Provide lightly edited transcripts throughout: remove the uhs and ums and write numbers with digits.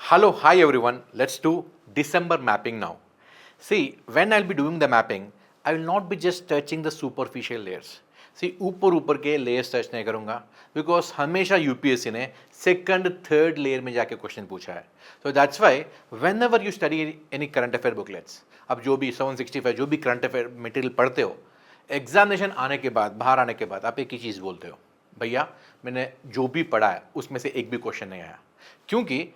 Hello, hi everyone. Let's do December mapping now. See, when I'll be doing the mapping, I will not be just touching the superficial layers. See, ऊपर के layers touch नहीं करूँगा because हमेशा UPSC ने second, third layer में जाके question पूछा है. So that's why whenever you study any current affair booklets, अब जो भी 765 जो भी current affair material पढ़ते हो, एग्जामिनेशन आने के बाद बाहर आने के बाद आप एक ही चीज़ बोलते हो, भैया मैंने जो भी पढ़ा है उसमें से एक भी क्वेश्चन नहीं आया, क्योंकि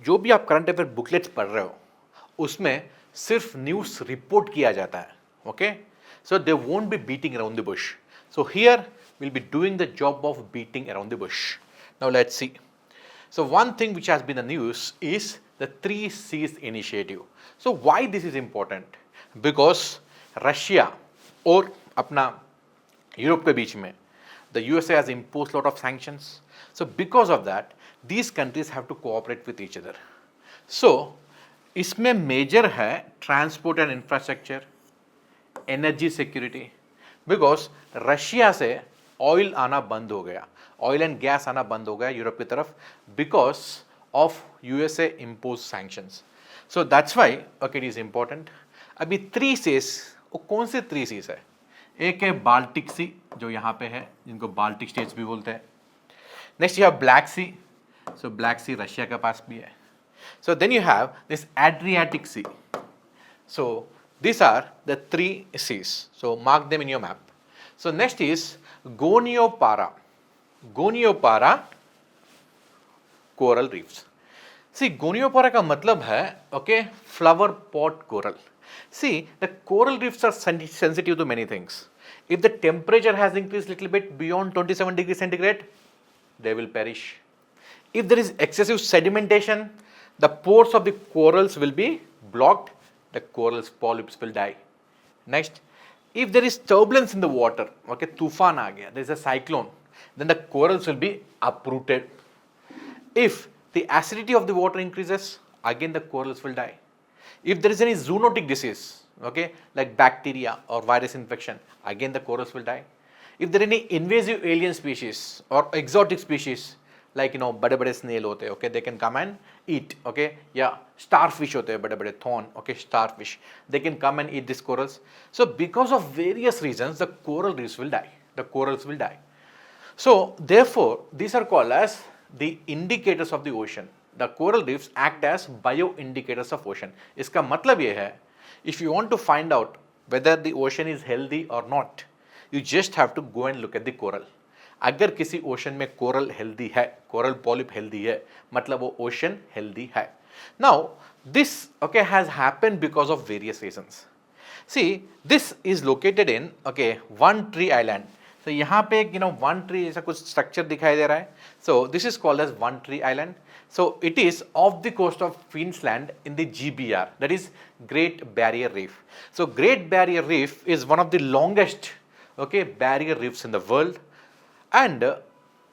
जो भी आप करंट अफेयर बुकलेट्स पढ़ रहे हो उसमें सिर्फ न्यूज़ रिपोर्ट किया जाता है. Okay, so they won't be beating around the Bush. So here will be doing the job of beating around the Bush. Now let's see. So one thing which has been the news is the 3 C's initiative. So why this is important? Because Russia और अपना Europe के बीच में the USA has imposed lot of sanctions. So because of that, these countries have to cooperate with each other. So इसमें major है transport and infrastructure, energy security, because Russia से oil आना बंद हो गया, ऑयल एंड गैस आना बंद हो गया यूरोप की तरफ because of USA impose sanctions. So that's why okay it is important. अभी 3 सीज, वो कौन से 3 सीज है? एक है बाल्टिक सी जो यहाँ पे है, जिनको बाल्टिक स्टेट्स भी बोलते हैं. Next you have black sea. So black sea Russia के पास भी है. So then you have this Adriatic Sea. So these are the 3 seas. So mark them in your map. So next is Goniopara. Goniopara coral reefs. See, Goniopara का मतलब है okay flower pot coral. See, the coral reefs are sensitive to many things. If the temperature has increased little bit beyond 27 degrees centigrade, they will perish. If there is excessive sedimentation, the pores of the corals will be blocked, the corals polyps will die. Next, if there is turbulence in the water, okay, tufan aa gaya, there is a cyclone, then the corals will be uprooted. If the acidity of the water increases, again the corals will die. If there is any zoonotic disease, okay, like bacteria or virus infection, again the corals will die. If there are any invasive alien species or exotic species, like बड़े बड़े snail होते हैं, okay, they can come and eat, okay, या starfish होते हैं बड़े बड़े thorn, okay, starfish, they can come and eat this corals. So because of various reasons the coral reefs will die, the corals will die. So therefore these are called as the indicators of the ocean. The coral reefs act as bio indicators of ocean. इसका मतलब ये है, if you want to find out whether the ocean is healthy or not, you just have to go and look at the coral. अगर किसी ocean में coral healthy है, coral polyp healthy है, मतलब वो ओशन हेल्दी है. Now this okay has happened because of various reasons. See, this is located in okay one tree island. तो यहाँ पे एक वन ट्री जैसा कुछ स्ट्रक्चर दिखाई दे रहा है. So this is called as one tree island. So it is off the coast of Queensland in the GBR, that is great barrier reef. So great barrier reef is one of the longest okay barrier reefs in the world. And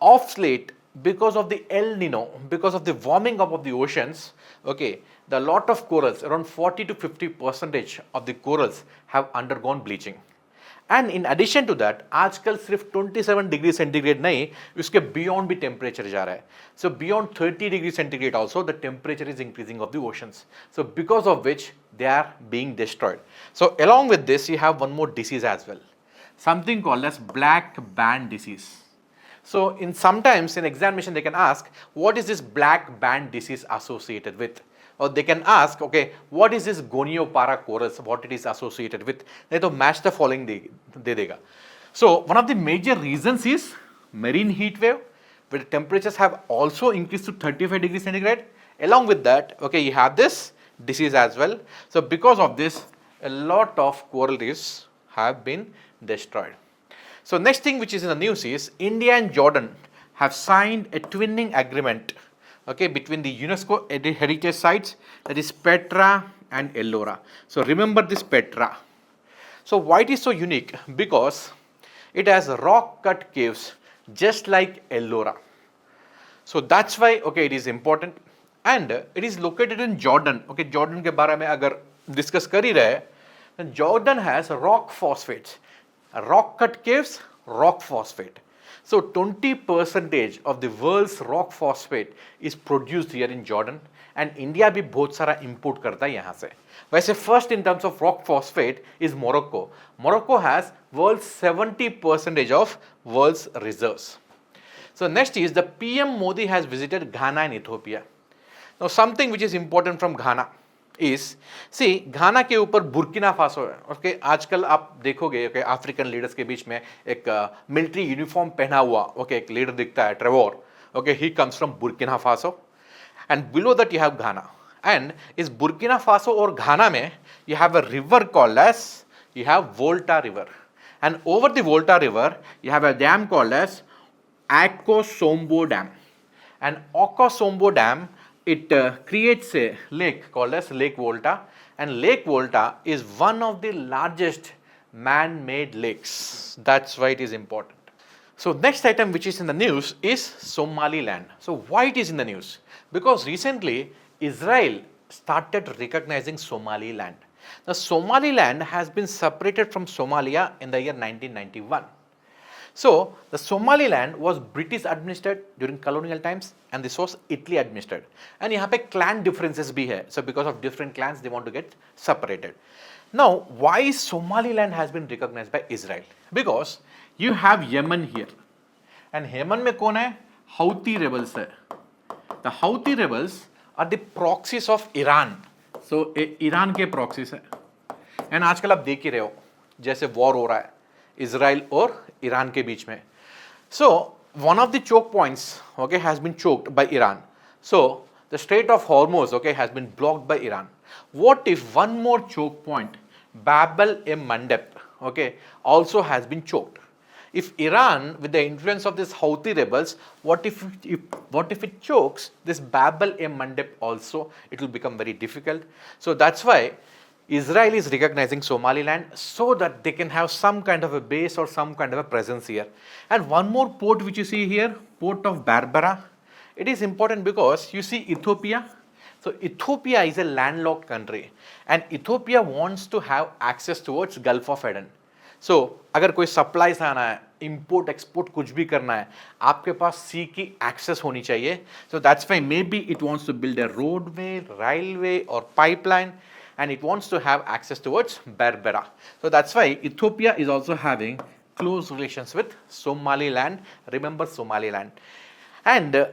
of late, because of the El Nino, because of the warming up of the oceans, okay, the lot of corals, around 40 to 50% of the corals have undergone bleaching. And in addition to that, आजकल सिर्फ 27 degree centigrade नहीं, उसके beyond भी temperature जा रहा है. So beyond 30 degree centigrade also, the temperature is increasing of the oceans. So because of which they are being destroyed. So along with this, you have one more disease as well, something called as black band disease. So in sometimes in examination they can ask, what is this black band disease associated with? Or they can ask, okay, what is this Goniopara corals, what it is associated with? They to match the following de dega. So one of the major reasons is marine heat wave, where the temperatures have also increased to 35 degrees centigrade. Along with that, okay, you have this disease as well. So because of this, a lot of coral reefs have been destroyed. So next thing which is in the news is India and Jordan have signed a twinning agreement, okay, between the UNESCO heritage sites, that is Petra and Ellora. So remember this Petra. So why it is so unique? Because it has rock cut caves just like Ellora. So that's why okay it is important, and it is located in Jordan. Okay, Jordan के बारे में अगर discuss कर ही रहे, then Jordan has rock phosphates. Rock cut caves, rock phosphate. So 20% of the world's rock phosphate is produced here in Jordan and India भी बहुत सारा import करता है यहाँ से. वैसे first in terms of rock phosphate is Morocco. Morocco has world's 70% of world's reserves. So next is the PM Modi has visited Ghana and Ethiopia. Now something which is important from Ghana is, see घाना के ऊपर Burkina Faso है. Okay आजकल आप देखोगे okay African leaders के बीच में एक military uniform पहना हुआ ओके एक लीडर दिखता है ट्रेवोर. Okay he comes from Burkina Faso and below that you have Ghana. And इस बुर्किना फासो और घाना में you have a river called as you have Volta river, and over the Volta river you have a dam called as Akosombo dam, and Akosombo dam it creates a lake called as Lake Volta, and Lake Volta is one of the largest man-made lakes. That's why it is important. So next item which is in the news is Somaliland. So why it is in the news? Because recently Israel started recognizing Somaliland. Now Somaliland has been separated from Somalia in the year 1991. So the Somaliland was British administered during colonial times and this was Italy administered. And यहाँ पे clan differences भी है. So because of different clans they want to get separated. Now why Somaliland has been recognized by Israel? Because you have Yemen here. And Yemen में कौन है? Houthi rebels है. The Houthi rebels are the proxies of Iran. So Iran के proxies है. And आजकल आप देख ही रहे हो जैसे war हो रहा है इजराइल और ईरान के बीच में. So one of the choke points okay has been choked by Iran. So the Strait of Hormuz okay has been blocked by Iran. What if one more choke point, Bab-el-Mandeb okay also has been choked? If Iran with the influence of this Houthi rebels, what if it chokes this Bab-el-Mandeb also? It will become very difficult. So that's why Israel is recognizing Somaliland so that they can have some kind of a base or some kind of a presence here. And one more port which you see here, port of Berbera. It is important because you see Ethiopia. So Ethiopia is a landlocked country and Ethiopia wants to have access towards Gulf of Aden. So अगर कोई supplies आना है, import export कुछ भी करना है, आपके पास sea की access होनी चाहिए. So that's why maybe it wants to build a roadway, railway or pipeline. And it wants to have access towards Berbera. So that's why Ethiopia is also having close relations with Somaliland. Remember Somaliland. And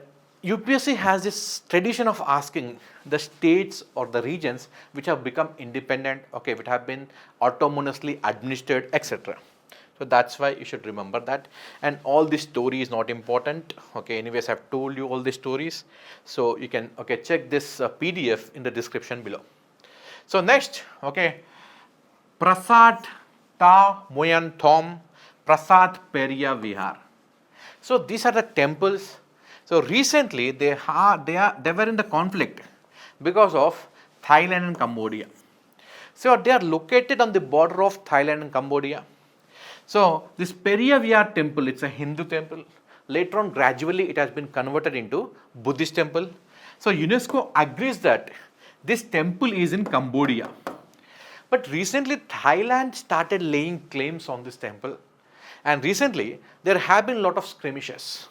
UPSC has this tradition of asking the states or the regions which have become independent, okay, which have been autonomously administered, etc. So that's why you should remember that. And all this story is not important. Okay, anyways, I've told you all the stories. So you can okay check this PDF in the description below. So next, okay, Prasad Ta Moyan Thom, Prasad Peria Vihar. So these are the temples. So recently they were in the conflict because of Thailand and Cambodia. So they are located on the border of Thailand and Cambodia. So this Peria Vihar temple, it's a Hindu temple. Later on, gradually it has been converted into Buddhist temple. So UNESCO agrees that this temple is in Cambodia. But recently Thailand started laying claims on this temple. And recently there have been a lot of skirmishes.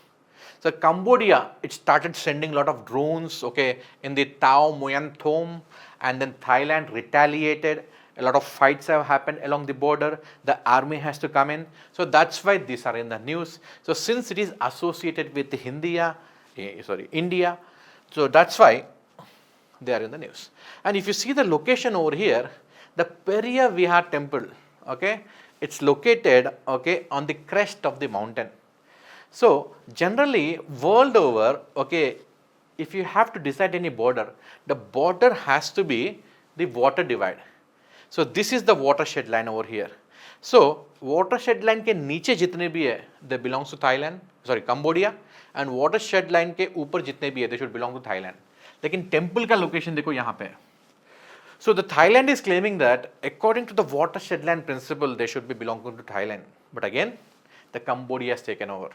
So Cambodia, it started sending a lot of drones, okay, in the Tao Muyan Thom, and then Thailand retaliated. A lot of fights have happened along the border. The army has to come in. So that's why these are in the news. So since it is associated with India, so that's why they are in the news. And if you see the location over here, the Peria Vihar temple, okay, it's located okay on the crest of the mountain. So generally world over, okay, if you have to decide any border, the border has to be the water divide. So this is the watershed line over here. So watershed line के नीचे जितने भी है, they belongs to Cambodia, and watershed line के ऊपर जितने भी है, they should belong to Thailand. लेकिन टेम्पल का लोकेशन देखो यहाँ पे. So the Thailand is claiming that according to the watershed land principle they should be belonging to Thailand. But again the Cambodia has taken over.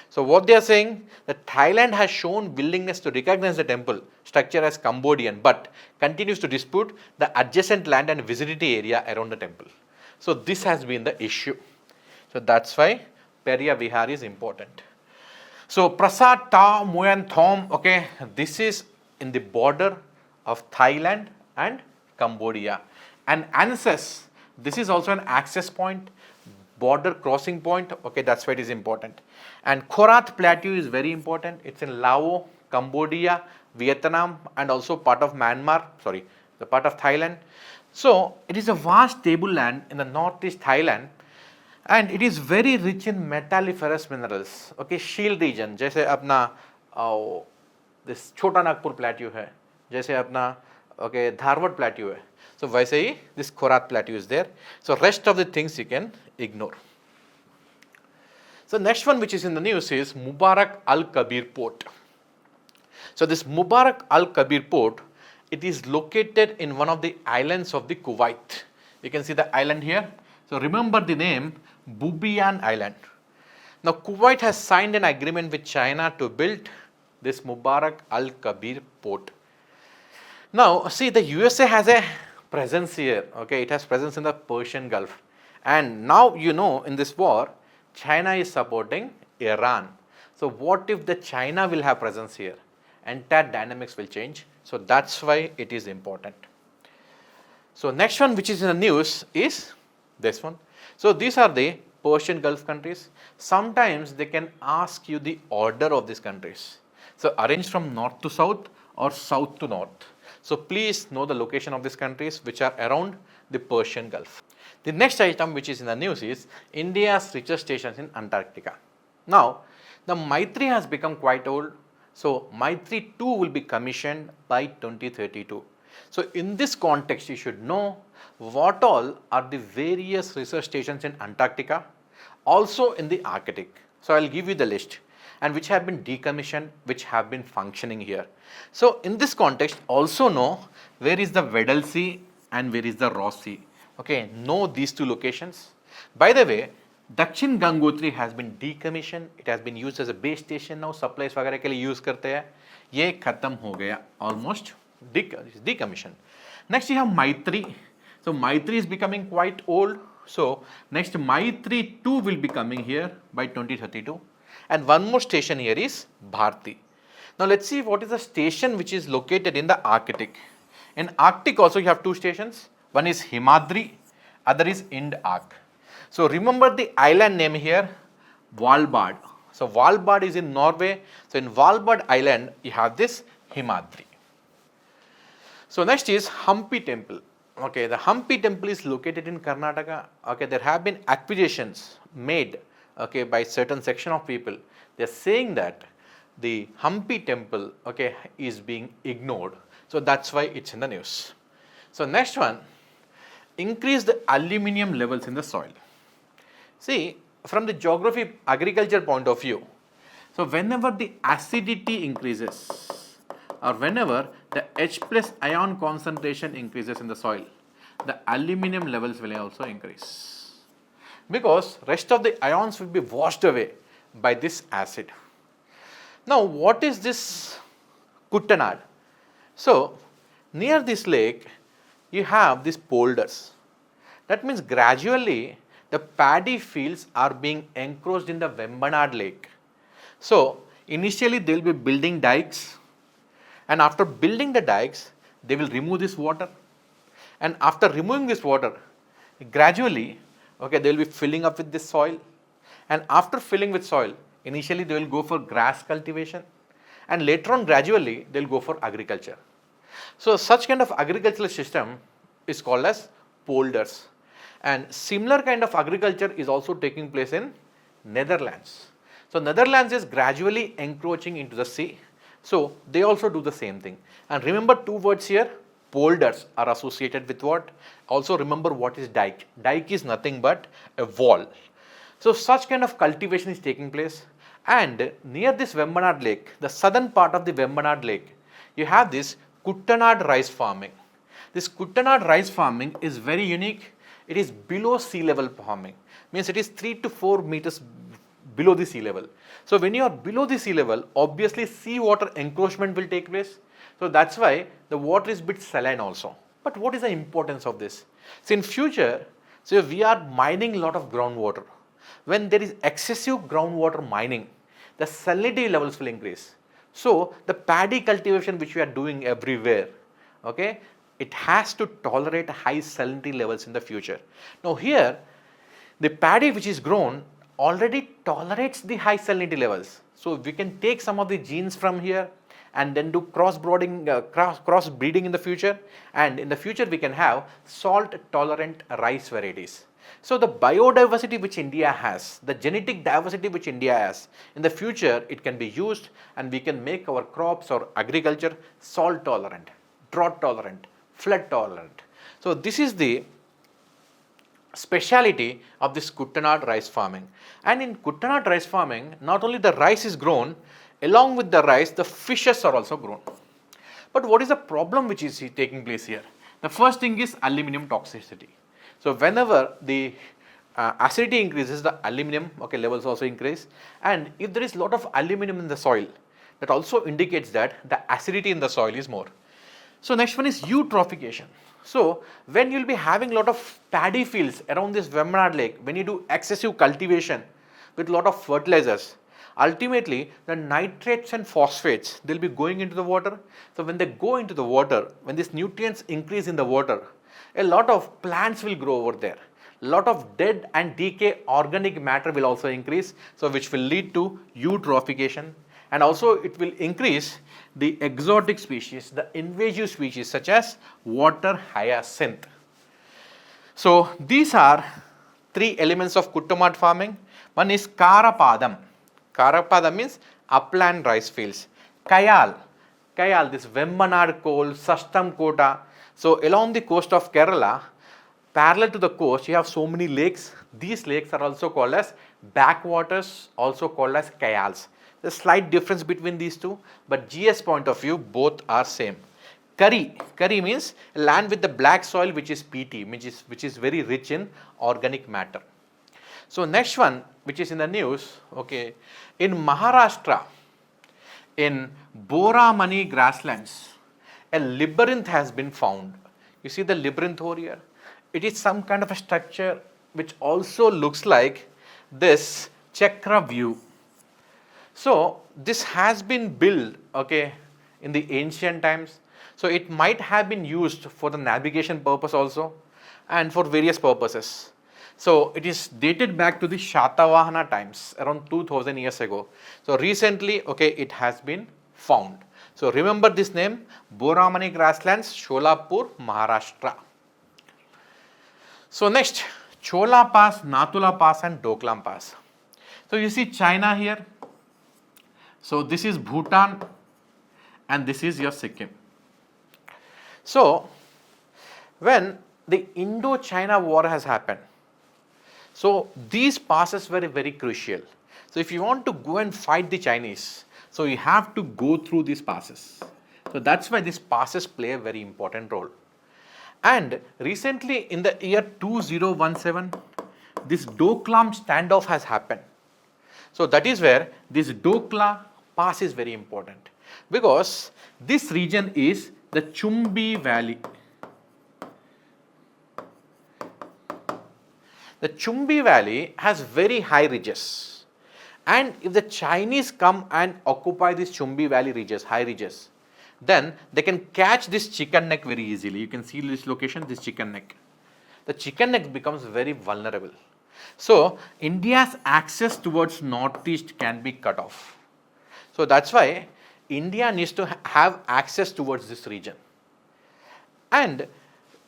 So what they are saying that Thailand has shown willingness to recognize the temple structure as Cambodian but continues to dispute the adjacent land and vicinity area around the temple. So this has been the issue. So that's why Peria Vihar is important. So Prasad Ta Muyan Thom, okay, this is in the border of Thailand and Cambodia. And Anses, this is also an access point, border crossing point, okay, that's why it is important. And Khorat Plateau is very important. It's in Laos, Cambodia, Vietnam, and also part of Myanmar, sorry, the part of Thailand. So it is a vast tableland in the northeast Thailand, and it is very rich in metalliferous minerals. Okay, shield region, जैसे अपना this छोटा Nagpur plateau है, जैसे अपना okay Dharwad plateau है. So वैसे ही this Khorat plateau is there. So rest of the things you can ignore. So next one which is in the news is Mubarak Al Kabir port. So this Mubarak Al Kabir port, it is located in one of the islands of the Kuwait. You can see the island here. So remember the name Bubiyan Island. Now Kuwait has signed an agreement with China to build this Mubarak Al Kabir port. Now see, the USA has a presence here, okay, it has presence in the Persian Gulf, and now you know in this war China is supporting Iran. So what if the China will have presence here? Entire dynamics will change. So that's why it is important. So next one which is in the news is this one. So these are the Persian Gulf countries. Sometimes they can ask you the order of these countries. So arrange from north to south or south to north. So please know the location of these countries which are around the Persian Gulf. The next item which is in the news is India's richest stations in Antarctica. Now the Maitri has become quite old. So Maitri 2 will be commissioned by 2032. So in this context you should know what all are the various research stations in Antarctica, also in the Arctic. So I will give you the list, and which have been decommissioned, which have been functioning here. So in this context also know where is the Weddell Sea and where is the Ross Sea. Okay, know these two locations. By the way, Dakshin Gangotri has been decommissioned. It has been used as a base station now. Supplies वगैरह के लिए use करते हैं. ये खत्म हो गया, almost decommissioned. Next you have Maitri. So Maitri is becoming quite old. So next Maitri 2 will be coming here by 2032. And one more station here is Bharti. Now let's see what is the station which is located in the Arctic. In Arctic also you have two stations. One is Himadri, other is Ind-Arc. So remember the island name here, Svalbard. So Svalbard is in Norway. So in Svalbard Island you have this Himadri. So next is Hampi Temple. Okay, the Hampi Temple is located in Karnataka. Okay, there have been accusations made, okay, by certain section of people. They are saying that the Hampi Temple, okay, is being ignored. So that's why it's in the news. So next one, increase the aluminium levels in the soil. See, from the geography agriculture point of view, so whenever the acidity increases or whenever the H plus ion concentration increases in the soil, the aluminium levels will also increase, because rest of the ions will be washed away by this acid. Now what is this Kuttanad? So near this lake you have these polders. That means gradually the paddy fields are being encroached in the Vembanad lake. So initially they will be building dikes, and after building the dikes they will remove this water, and after removing this water gradually, okay, they will be filling up with this soil, and after filling with soil initially they will go for grass cultivation, and later on gradually they will go for agriculture. So such kind of agricultural system is called as polders, and similar kind of agriculture is also taking place in Netherlands. So Netherlands is gradually encroaching into the sea. So they also do the same thing. And remember two words here, polders are associated with what? Also remember what is dike. Dike is nothing but a wall. So such kind of cultivation is taking place. And near this Vembanad lake, the southern part of the Vembanad lake, you have this Kuttanad rice farming. This Kuttanad rice farming is very unique. It is below sea level farming. Means it is 3 to 4 meters below the sea level. So when you are below the sea level, obviously sea water encroachment will take place. So that's why the water is bit saline also. But what is the importance of this? So in future, so we are mining a lot of groundwater. when there is excessive groundwater mining, the salinity levels will increase. So the paddy cultivation which we are doing everywhere, okay, it has to tolerate high salinity levels in the future. Now here, the paddy which is grown already tolerates the high salinity levels. So we can take some of the genes from here and then do cross breeding in the future, and in the future we can have salt tolerant rice varieties. So the biodiversity which India has, the genetic diversity which India has, in the future it can be used and we can make our crops or agriculture salt tolerant, drought tolerant, flood tolerant. So this is the speciality of this Kuttanad rice farming. And in Kuttanad rice farming, not only the rice is grown, along with the rice, the fishes are also grown. But what is the problem which is taking place here? The first thing is aluminum toxicity. So whenever the acidity increases, the aluminum levels also increase. And if there is a lot of aluminum in the soil, that also indicates that the acidity in the soil is more. So next one is eutrophication. So when you will be having a lot of paddy fields around this Vembanad lake, when you do excessive cultivation with a lot of fertilizers, ultimately the nitrates and phosphates, they will be going into the water. So when they go into the water, when these nutrients increase in the water, a lot of plants will grow over there. A lot of dead and decay organic matter will also increase, so which will lead to eutrophication, and also it will increase the exotic species, the invasive species such as water hyacinth. So these are three elements of Kuttanad farming. One is Karapadam. Karapadam means upland rice fields. Kayal, this Vembanad Kol, Sastam Kota. So along the coast of Kerala, parallel to the coast, you have so many lakes. These lakes are also called as backwaters, also called as Kayals. There's a slight difference between these two, but GS point of view, both are same. Curry means land with the black soil which is PT, which is very rich in organic matter. So next one which is in the news, okay, in Maharashtra, in Boramani grasslands, a labyrinth has been found. You see the labyrinth over here? It is some kind of a structure which also looks like this chakra view. So this has been built, okay, in the ancient times. So it might have been used for the navigation purpose also and for various purposes. So it is dated back to the Shatavahana times, around 2000 years ago. So recently, okay, it has been found. So remember this name, Boramani grasslands, Sholapur, Maharashtra. So next, Chola Pass, Natula Pass and Doklam Pass. So you see China here. So this is Bhutan and this is your Sikkim. So when the Indo-China war has happened, so these passes were very crucial. So if you want to go and fight the Chinese, so you have to go through these passes. So that's why these passes play a very important role. And recently in the year 2017, this Doklam standoff has happened. So that is where this Dokla Pass is very important, because this region is the Chumbi Valley. The Chumbi Valley has very high ridges, and if the Chinese come and occupy this Chumbi Valley ridges, high ridges, then they can catch this chicken neck very easily. You can see this location, this chicken neck. The chicken neck becomes very vulnerable. So India's access towards northeast can be cut off. So that's why India needs to have access towards this region. And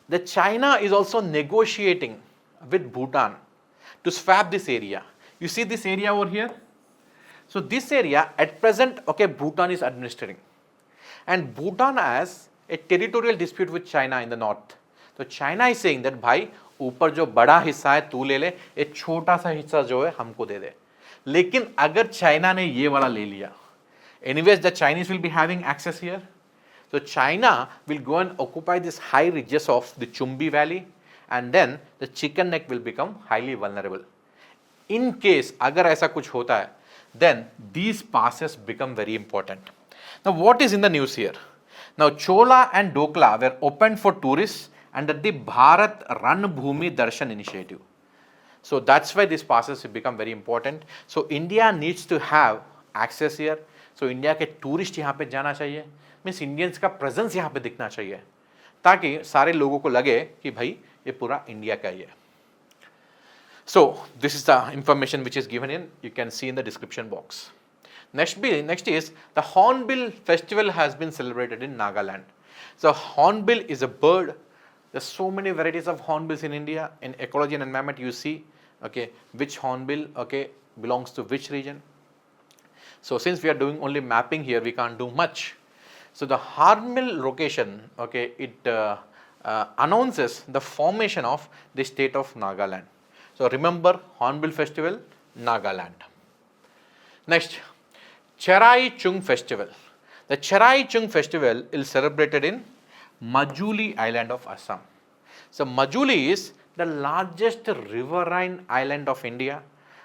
the China is also negotiating with Bhutan to swap this area. You see this area over here? So this area at present, okay, Bhutan is administering. And Bhutan has a territorial dispute with China in the north. So China is saying that भाई ऊपर जो बड़ा हिस्सा है तू ले ले, ये छोटा सा हिस्सा जो है हमको दे दे. लेकिन अगर चाइना ने ये वाला ले लिया, anyways the Chinese will be having access here. So China will go and occupy this high ridges of the Chumbi Valley, and then the chicken neck will become highly vulnerable. In case अगर ऐसा कुछ होता है, then these passes become very important. Now what is in the news here? Now Chola and Dokla were opened for tourists under the Bharat Ran Bhumi Darshan initiative. So that's why these passes have become very important. So India needs to have access here. So India के tourist यहाँ पे जाना चाहिए, means Indians का presence यहाँ पे दिखना चाहिए, ताकि सारे लोगों को लगे कि भाई ये पूरा इंडिया का ही है. So this is the information which is given in, you can see in the description box. Next is the Hornbill festival has been celebrated in Nagaland. So Hornbill is a bird. There's so many varieties of hornbills in India. In ecology and environment you see, okay, which hornbill, okay, belongs to which region. So since we are doing only mapping here, we can't do much. So the Hornbill location, okay, it announces the formation of the state of Nagaland. So remember, Hornbill festival, Nagaland. Next, Cherai Chung festival. The Cherai Chung festival is celebrated in Majuli island of Assam. So Majuli is the largest riverine island of India.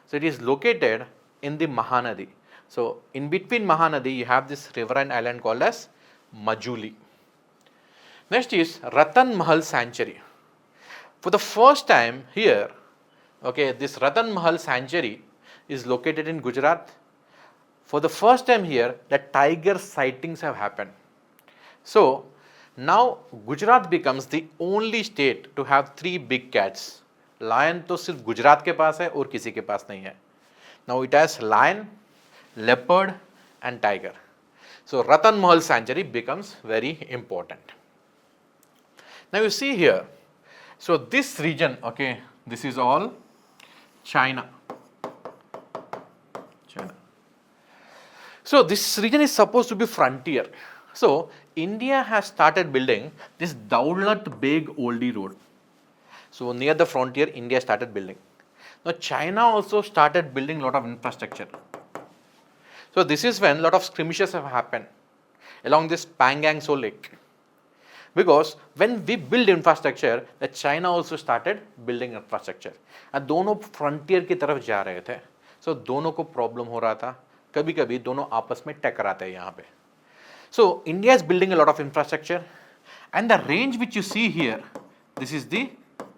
So it is located in the Mahanadi. So in between Mahanadi, you have this riverine island called as Majuli. Next is Ratan Mahal Sanctuary. For the first time here, okay, this Ratan Mahal Sanctuary is located in Gujarat. For the first time here, the tiger sightings have happened. So now Gujarat becomes the only state to have 3 big cats. Lion तो सिर्फ गुजरात के पास है और किसी के पास नहीं है. Now it has lion, leopard and tiger. So Ratan Mahal Sanctuary becomes very important. Now you see here, so this region, okay, this is all China. So this region is supposed to be frontier. So India has started building this Daulat Beg Oldie Road. So near the frontier, India started building. Now China also started building a lot of infrastructure. So this is when a lot of skirmishes have happened along this Pangang Tso Lake. Because when we build infrastructure, the China also started building infrastructure. And दोनों frontier की तरफ जा रहे थे. So दोनों को problem हो रहा था. कभी कभी दोनों आपस में टकराते हैं यहाँ पे. So India is building a lot of infrastructure, and the range which you see here, this is the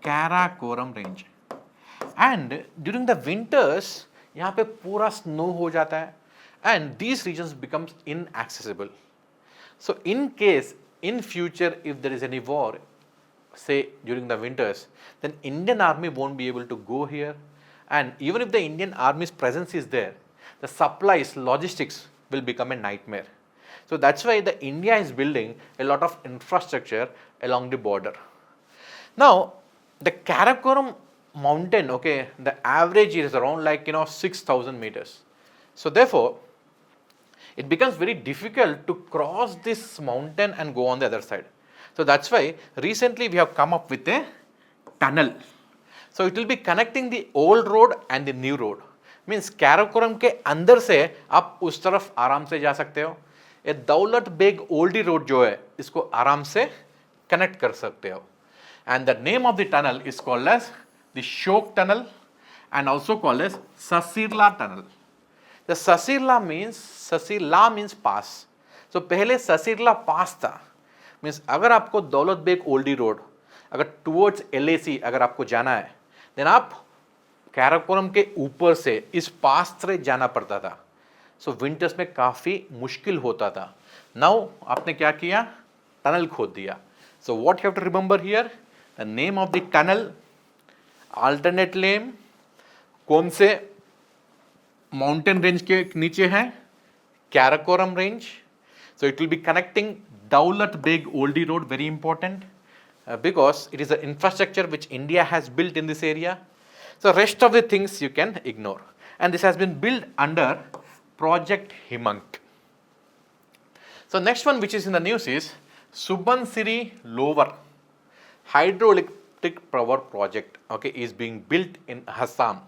Karakoram range. And during the winters, यहाँ पे पूरा snow हो जाता है, and these regions becomes inaccessible. So in case in future if there is any war, say during the winters, then Indian army won't be able to go here, and even if the Indian army's presence is there, the supplies, logistics will become a nightmare. So that's why the India is building a lot of infrastructure along the border. Now the Karakoram mountain, okay, the average is around 6,000 meters. So therefore it becomes very difficult to cross this mountain and go on the other side. So that's why recently we have come up with a tunnel. So it will be connecting the old road and the new road. Means Karakoram के अंदर से आप उस तरफ आराम से जा सकते हो. ये दौलत बेग ओल्डी रोड जो है इसको आराम से कनेक्ट कर सकते हो. And the name of the tunnel is called as the Shok Tunnel and also called as Sasirla Tunnel. The Sasirla means pass. So पहले Sasirla pass था. Means अगर आपको दौलत बेग ओल्डी रोड अगर towards LAC अगर आपको जाना है, then आप कैराकोरम के ऊपर से इस पास से जाना पड़ता था. सो विंटर्स में काफ़ी मुश्किल होता था. नाउ आपने क्या किया, टनल खोद दिया. So what you have to remember here, the name of the tunnel, alternate name, कौन से माउंटेन रेंज के नीचे है, Karakoram range. So it will be connecting Daulat Beg Oldi road, very important because it is an infrastructure which India has built in this area. So rest of the things you can ignore, and this has been built under Project Himant. So next one which is in the news is Subansiri Lower hydroelectric power project, okay, is being built in Assam.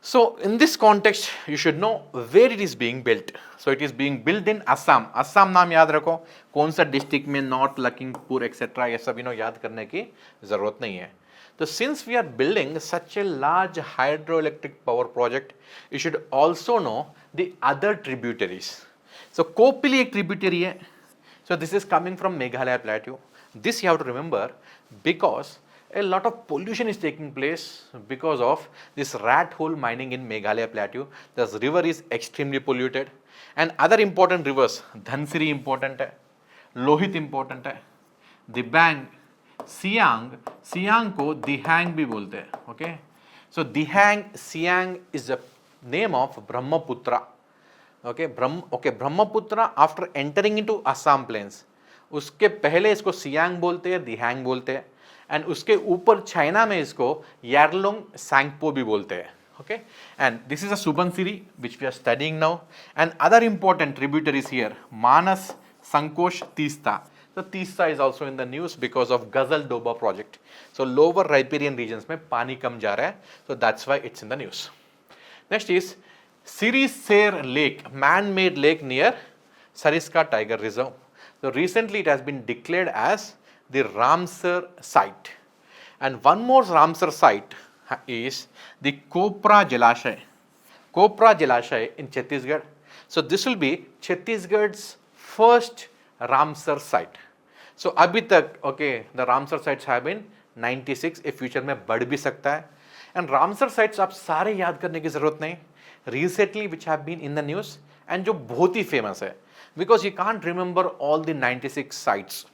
So in this context you should know where it is being built. So it is being built in Assam. Assam नाम याद रखो, कौन सा district में, north Lakhimpur etcetera, ये सब याद करने की जरूरत नहीं है. So since we are building such a large hydroelectric power project, you should also know the other tributaries. So Kopili एक tributary है. So this is coming from Meghalaya plateau. This you have to remember because a lot of pollution is taking place because of this rat hole mining in Meghalaya plateau. This river is extremely polluted, and other important rivers, Dhansiri important है, Lohit important है, दिबांग, सियांग को दिहांग भी बोलते हैं. Okay, so Dihang Siang is the name of Brahmaputra. Okay, Brahmaputra after entering into Assam plains, उसके पहले इसको सियांग बोलते हैं, दिहांग बोलते हैं, एंड उसके ऊपर चाइना में इसको यारलोंग सांगपो भी बोलते हैं. Okay, and this is a Subansiri which we are studying now, and other important tributaries here, Manas, Sankosh, Teesta. So Teesta is also in the news because of Ghazal Doba project. So lower riparian regions में पानी कम जा रहा है, so that's why it's in the news. Next is Sirisere Lake, man-made lake near Sariska Tiger Reserve. So recently it has been declared as the Ramsar site, and one more Ramsar site is the Kopra Jalashay. Kopra Jalashay in Chhattisgarh. So this will be Chhattisgarh's first Ramsar site. So अभी तक okay, the Ramsar sites have been 96. A future में बढ़ भी सकता है. And Ramsar sites आप सारे याद करने की जरूरत नहीं. Recently which have been in the news and जो बहुत ही famous है, because you can't remember all the 96 sites.